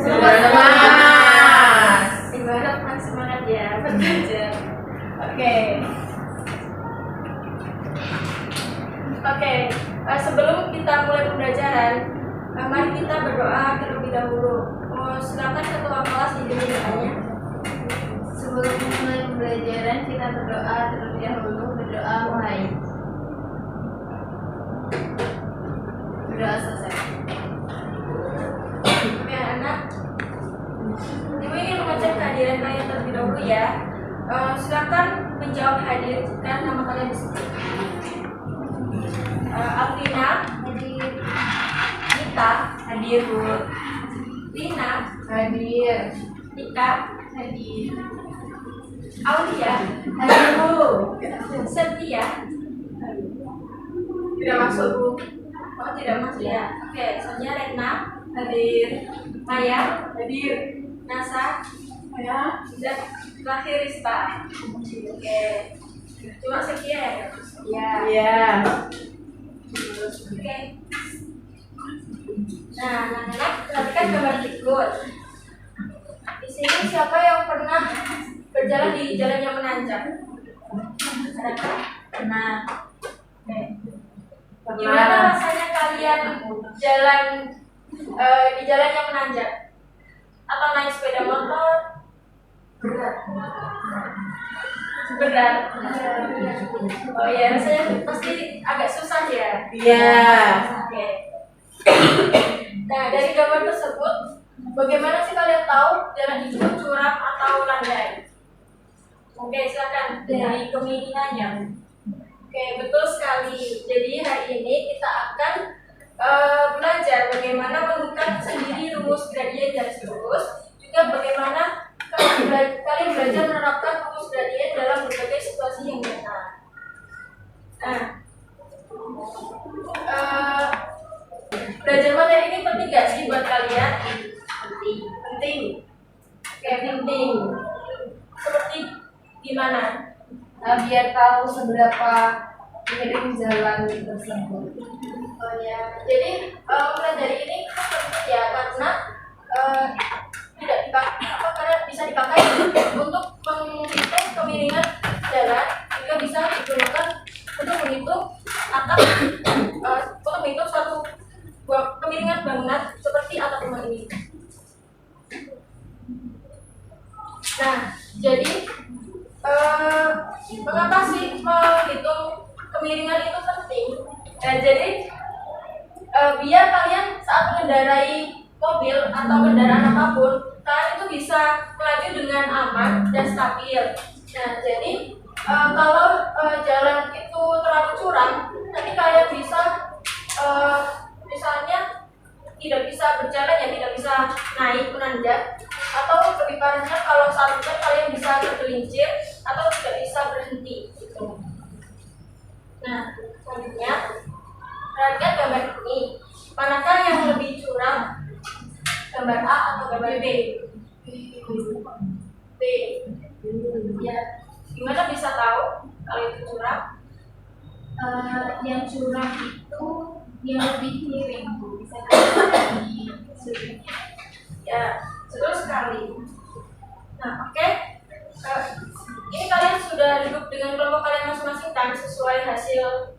Semangat. Ibarat semangat ya belajar. Oke. Sebelum kita mulai pembelajaran, mari kita berdoa terlebih dahulu. Silakan ketua kelas dipimpin doanya. Sebelum mulai pembelajaran, kita berdoa terlebih dahulu. Berdoa mulai. Berdoa selesai. Oke anak, Ibu ingin mengecek kehadiran kalian terlebih dahulu ya. Silakan menjawab hadir jika nama kalian disebut. Alvina hadir. Nita hadir Bu. Lina Hadir. Nika Hadir. Aulia Hadir Bu. Setia tidak masuk Bu. Oh tidak masuk ya. Oke, selanjutnya Retna hadir. Maya hadir. Nasa ya. Dan terakhir Rista. Oke. Cuma sekian ya. Ya. Iya. Oke. Nah, anak-anak perhatikan gambar berikut. Di sini siapa yang pernah berjalan di jalan yang menanjak? Adakah? Pernah. Oke. Gimana rasanya kalian jalan di jalan yang menanjak? Atau naik sepeda motor? Berat. Oh ya, rasanya pasti agak susah ya. Iya. Oke. Nah, dari gambar tersebut, bagaimana sih kalian tahu jalan itu curam atau landai? Oke, silakan dari kemiringannya. Oke, betul sekali. Jadi hari ini kita akan belajar bagaimana menemukan sendiri rumus gradien garis lurus, juga bagaimana kalian belajar menerapkan rumus gradien dalam berbagai situasi yang nyata. Nah, belajar materi ini penting gak sih buat kalian? Penting. Oke, penting. Seperti gimana? Biar tahu seberapa miring jalan tersebut. Oh ya, jadi materi ini penting ya karena tidak dipakai karena bisa dipakai untuk menghitung kemiringan jalan, juga bisa digunakan untuk menghitung atap untuk menghitung suatu kemiringan bangunan seperti atap rumah ini. Nah, jadi mengapa sih menghitung kemiringan itu penting? Nah, jadi biar kalian saat mengendarai mobil atau kendaraan apapun, kalian itu bisa melaju dengan aman dan stabil. Nah, jadi kalau jalan itu terlalu curam, nanti kalian bisa misalnya tidak bisa berjalan ya, tidak bisa naik menanjak, atau lebih parahnya kalau saat hujan kalian bisa tergelincir atau tidak bisa berhenti gitu. Nah, selanjutnya perhatikan gambar ini. Manakah yang lebih curam? Gambar A atau gambar B? B. Ya, gimana bisa tahu kalau itu curam? Yang curam itu yang lebih miring Bu. Bisa di sudutnya. Ya, betul sekali. Nah, oke. Ini kalian sudah duduk dengan kelompok kalian masing-masing kan sesuai hasil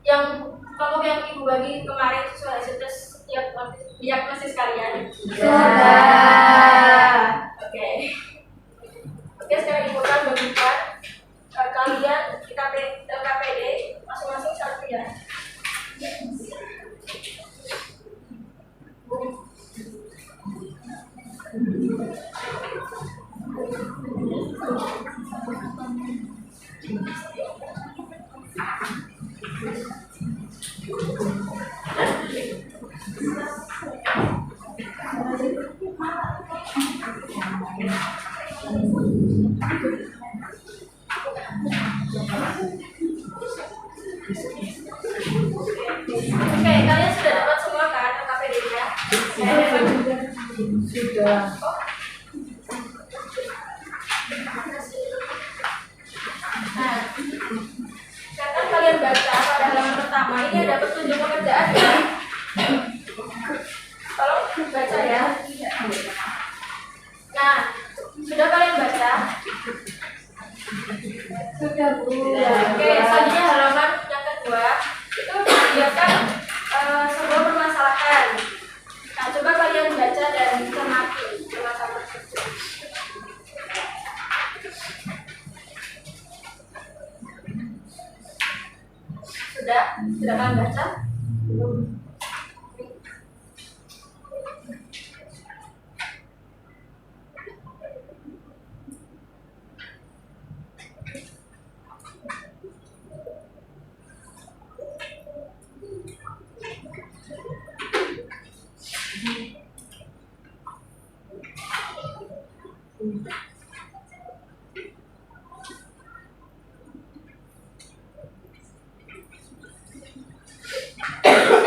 yang kelompok yang ibu bagi kemarin sesuai hasil tes setiap diagnosis kalian. Sudah. Oke. Oke, sekarang ibu akan bagikan kalian LKPD masing-masing satu ya. Oke, kalian sudah dapat semua kan LKPD-nya? Sudah. Nah, sekarang kalian baca pada halaman pertama ini ada petunjuk pekerjaan ya. Tolong baca ya. Bu. Oke, selanjutnya halaman yang kedua itu disediakan sebuah permasalahan. Nah, coba kalian baca dan cermati permasalahan tersebut. Sudah? Sudah kalian baca? Belum.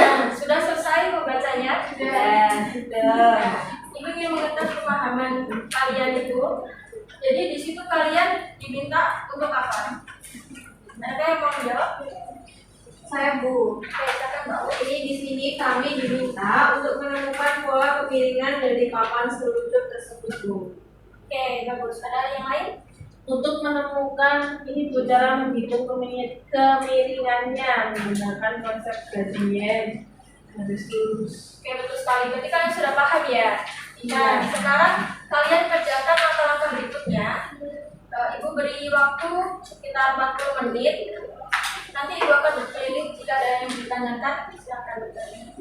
Nah, sudah selesai membacanya? Sudah. Nah, Ibu ingin mengetes pemahaman kalian itu. Jadi di situ kalian diminta untuk apa? Ada yang mau menjawab? Saya Bu. Oke, silakan Mbak U. Jadi di sini kami diminta untuk menemukan pola kemiringan dari papan seluncur tersebut, Bu. Oke, bagus. Ada yang lain? Untuk menemukan ini Bu cara menghitung kemiringannya menggunakan konsep gradient garis lurus. Oke, betul sekali. Berarti kalian sudah paham ya? Iya. Nah, sekarang kalian kerjakan langkah-langkah berikutnya. Ibu beri waktu sekitar 40 menit. Nanti Ibu akan berkeliling jika ada yang ditanyakan, silakan bertanya.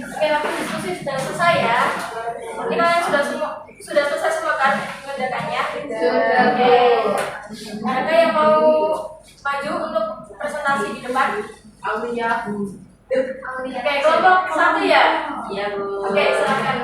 Oke, waktu diskusi sudah selesai ya. Ini kalian sudah selesai semua kan mengerjakannya? Sudah. Oke. Ada yang mau maju untuk presentasi di depan? Aulia Bu. Oke, kelompok satu ya? Iya Bu. Oke, silakan.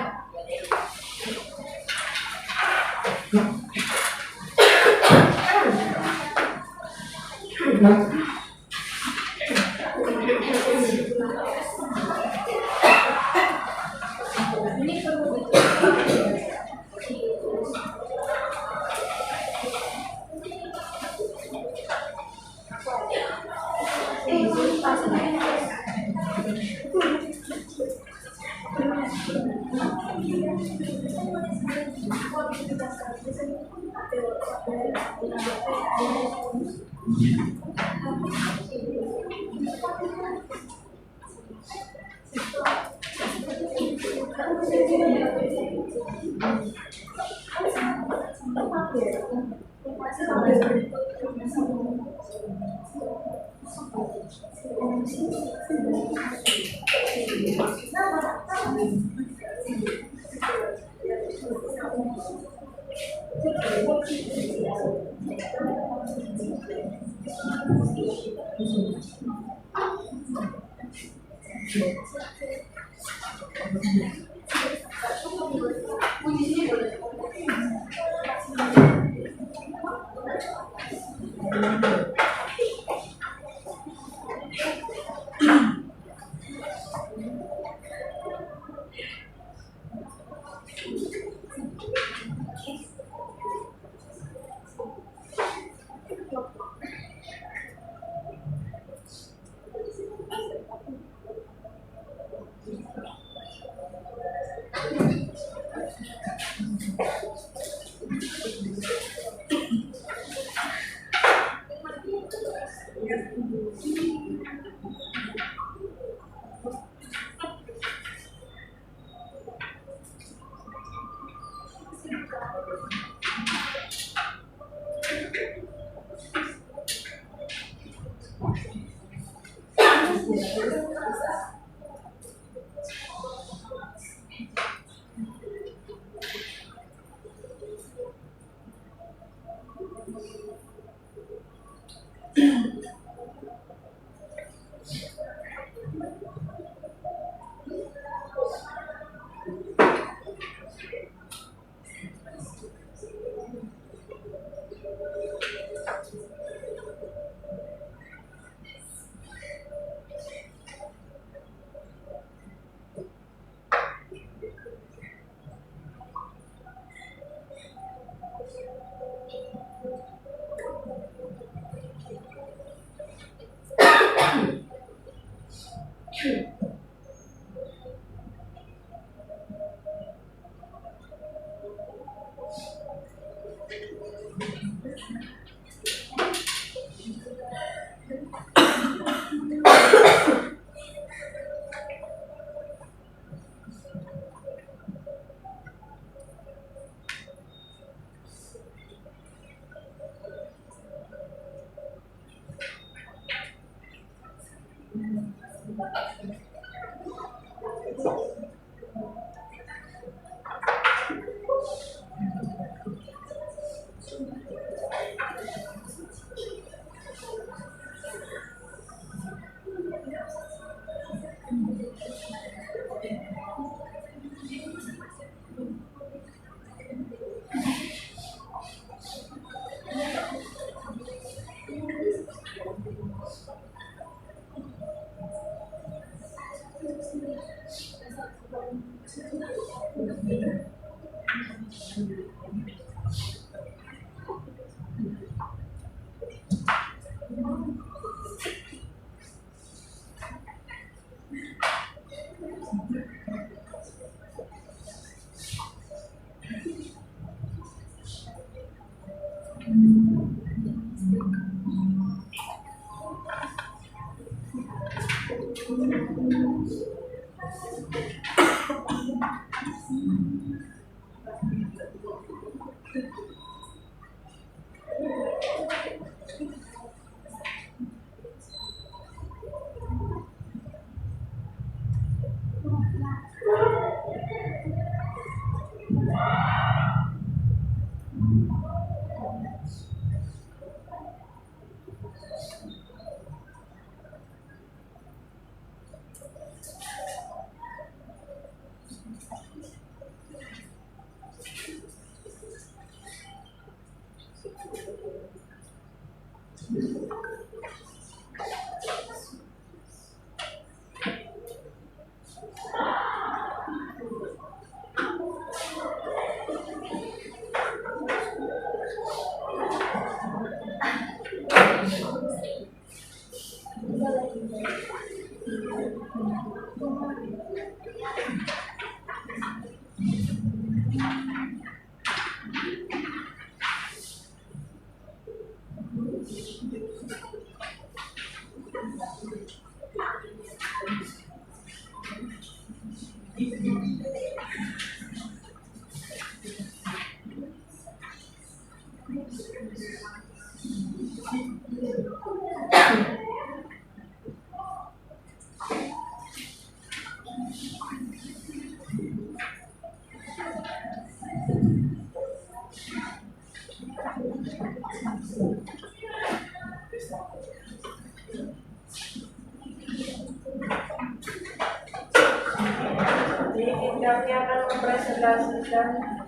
Kami akan mempresentasikan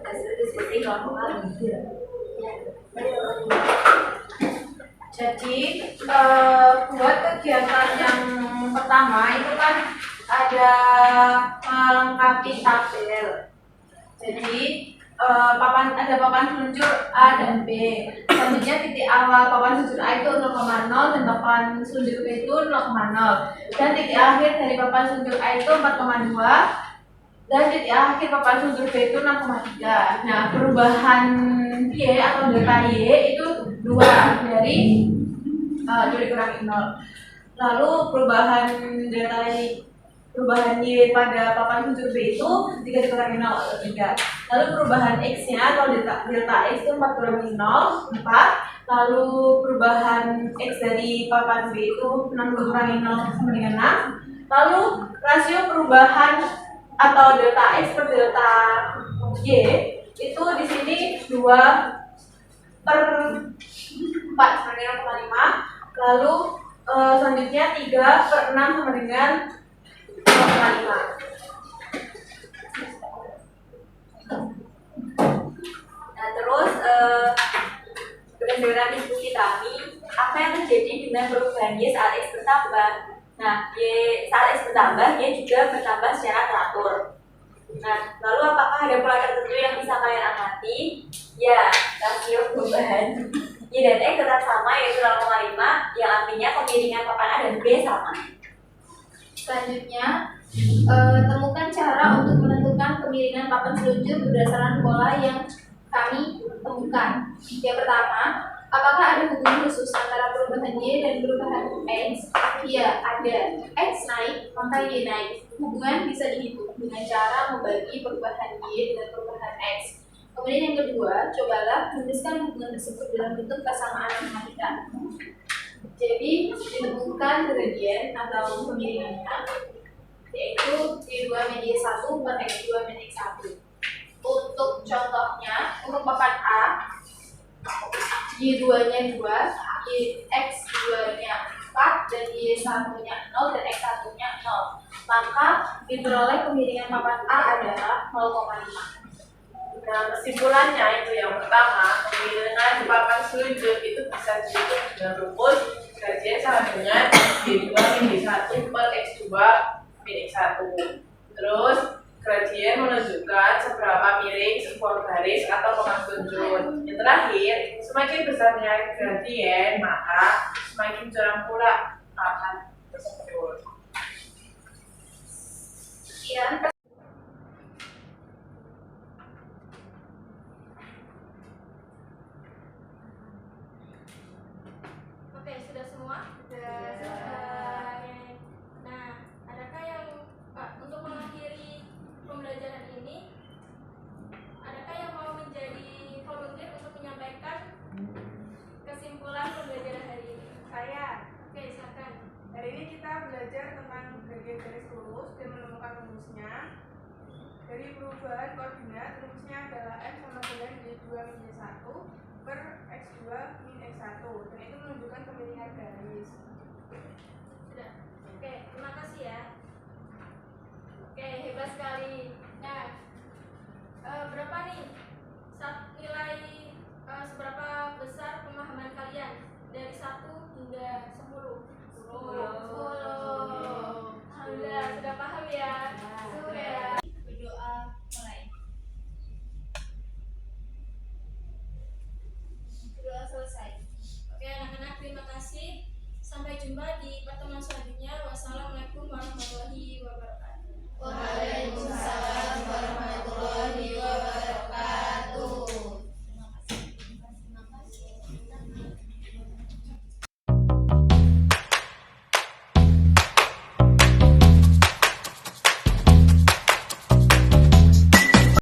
seperti laporan. Jadi buat kegiatan yang pertama itu kan ada melengkapi tabel. Jadi ada papan seluncur A dan B. Selanjutnya titik awal papan seluncur A itu 0,0 dan papan seluncur B itu 0,0. Dan titik akhir dari papan seluncur A itu 4,2 dan titik akhir papan seluncur B itu 6,3. Nah, perubahan Y atau delta Y itu 2 dari 2 dikurangi 0. Lalu perubahan delta Y, perubahan Y pada papan seluncur B itu 3 dikurangi 0 atau 3. Lalu perubahan X-nya atau delta X itu 4 kurangi 0, 4. Lalu perubahan X dari papan B itu 6 kurangi 0 sama dengan 6. Lalu rasio perubahan atau delta X per delta Y itu di sini 2/4 sama dengan 0,5. Lalu selanjutnya 3/6 sama dengan 0,5. Nah, terus berdasarkan diskusi kami, apa yang terjadi dengan perubahan Y saat X bertambah? Nah, Y saat X bertambah, Y juga bertambah secara teratur. Nah, lalu apakah ada pola tertentu yang bisa kalian amati? Ya, rasio perubahan Y dan X tetap sama, yaitu 0,5, yang artinya kemiringan papan A dan B sama. Selanjutnya, temukan cara untuk menentukan kemiringan papan seluncur berdasarkan pola yang kami temukan. Yang pertama, apakah ada hubungan khusus antara perubahan Y dan perubahan X? Ya, ada. X naik, maka Y naik. Hubungan bisa dihitung dengan cara membagi perubahan Y dengan perubahan X. Kemudian yang kedua, cobalah menuliskan hubungan tersebut dalam bentuk kesamaan matematika. Jadi, ditemukan gradien atau kemiringannya, yaitu Y2 min Y1 per X2 min X1. Untuk contohnya, untuk papan A, Y2-nya 2, X2-nya 4, dan Y1-nya 0, dan X1-nya 0. Maka diperoleh kemiringan papan A adalah 0,5. Nah, kesimpulannya itu yang pertama, kemiringan papan seluncur itu bisa dihitung dengan rumus gradien sama dengan Y2 min Y1 per X2 min X1. Terus gradien menunjukkan seberapa miring sebuah garis atau papan seluncur. Yang terakhir, semakin besarnya gradien, maka semakin curam pula papan tersebut. Sekian. Oke, sudah semua? Sudah. Nah, adakah yang untuk mengakhiri pembelajaran ini, adakah yang mau menjadi volunteer untuk menyampaikan kesimpulan pembelajaran hari ini? Saya, Oke, silakan. hari ini kita belajar tentang gradien garis lurus dan menemukan rumusnya. Dari perubahan koordinat, rumusnya adalah M sama dengan Y2 min Y1 per X2 min X1, dan itu menunjukkan kemiringan garis. Sudah. Oke, terima kasih ya. Oke, hebat sekali. Nah, berapa nih nilai seberapa besar pemahaman kalian dari 1 hingga 10? 10. Alhamdulillah, sudah paham ya? Sudah. Berdoa mulai. Berdoa selesai. Oke, anak-anak, terima kasih. Sampai jumpa di pertemuan selanjutnya. Wassalamualaikum warahmatullahi wabarakatuh. Waalaikumsalam.